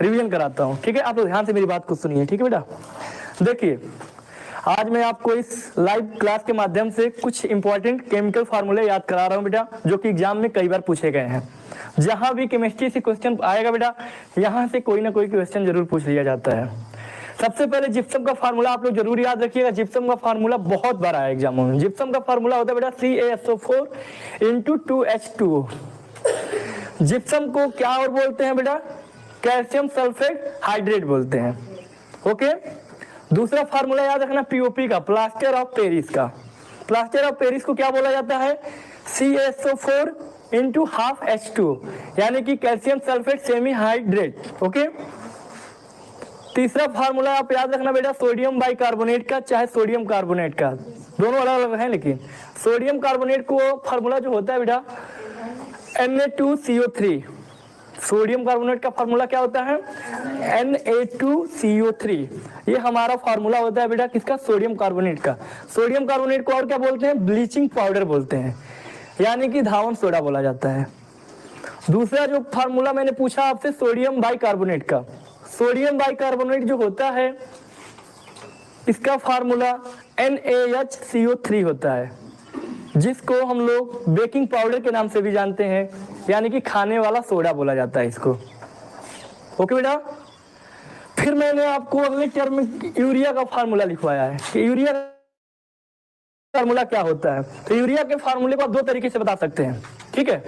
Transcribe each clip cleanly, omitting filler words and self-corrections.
Revision कराता हूँ, ठीक है। आप लोग ध्यान से मेरी बात को सुनिए, ठीक है बेटा। देखिए आज मैं आपको इस लाइव क्लास के माध्यम से कुछ इंपॉर्टेंट केमिकल फार्मूले याद करा रहा हूँ बेटा, जो कि एग्जाम में कई बार पूछे गए हैं। जहां भी केमिस्ट्री से क्वेश्चन आएगा बेटा, यहाँ से कोई ना कोई क्वेश्चन जरूर पूछ लिया जाता है। सबसे पहले जिप्सम का फार्मूला आप लोग जरूर याद रखिएगा। जिप्सम का फार्मूला बहुत बार आया एग्जामों में। जिप्सम का फार्मूला होता है बेटा CaSO4 × 2H2O। जिप्सम को क्या और बोलते हैं बेटा? कैल्शियम सल्फेट हाइड्रेट बोलते हैं, ओके। दूसरा फार्मूला याद रखना POP का, प्लास्टर ऑफ पेरिस का। प्लास्टर ऑफ पेरिस को क्या बोला जाता है? CaSO4 × 12H2O, यानी कि calcium sulphate semi hydrate, okay. तीसरा फार्मूला आप याद रखना बेटा सोडियम बाइकार्बोनेट का, चाहे सोडियम कार्बोनेट का, दोनों अलग अलग हैं, लेकिन सोडियम कार्बोनेट को फार्मूला जो होता है बेटा Na2CO3। सोडियम कार्बोनेट का फार्मूला क्या होता है? Na2CO3। ये हमारा फार्मूला होता है बेटा किसका? सोडियम कार्बोनेट का। सोडियम कार्बोनेट को और क्या बोलते हैं? ब्लीचिंग पाउडर बोलते हैं, यानी कि धावन सोडा बोला जाता है। दूसरा जो फार्मूला मैंने पूछा आपसे सोडियम बाइकार्बोनेट का, सोडियम बाइकार्बोनेट जो होता है इसका फार्मूला NaHCO3 होता है, जिसको हम लोग बेकिंग पाउडर के नाम से भी जानते हैं, यानी कि खाने वाला सोडा बोला जाता है इसको, ओके बेटा। फिर मैंने आपको अगले टर्म में यूरिया का फार्मूला लिखवाया है कि यूरिया का फार्मूला क्या होता है। तो यूरिया के फार्मूले को आप दो तरीके से बता सकते हैं, ठीक है।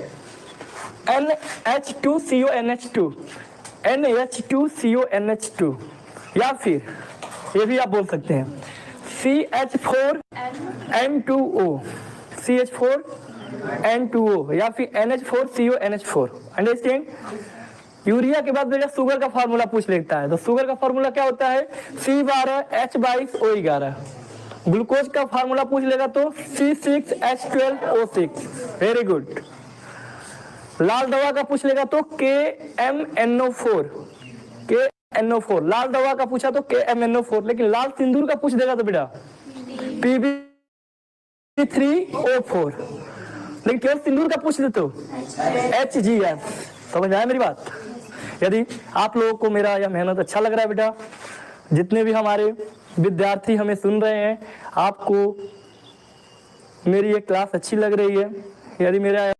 NH2CONH2, NH2CONH2, या फिर ये भी आप बोल सकते हैं CH4N2O, CH4N2O, या फिर NH4CONH4। अंडरस्टैंड? यूरिया के बाद बेटा शुगर का फार्मूला पूछ लेता है, तो शुगर का फार्मूला क्या होता है? C12H22O11। ग्लूकोज का फार्मूला पूछ लेगा तो C6H12O6। Very good. लाल दवा का पूछ लेगा तो KMNO4, KNO4। लाल दवा का पूछा तो KMNO4, लेकिन लाल सिंदूर का पूछ देगा तो बेटा PB3O4, लेकिन केवल सिंदूर का पूछ दे तो HGF। समझ में आया मेरी बात? यदि आप लोगों को मेरा यह मेहनत अच्छा लग रहा है बेटा, जितने भी हमारे विद्यार्थी हमें सुन रहे हैं, आपको मेरी ये क्लास अच्छी लग रही है, यदि मेरा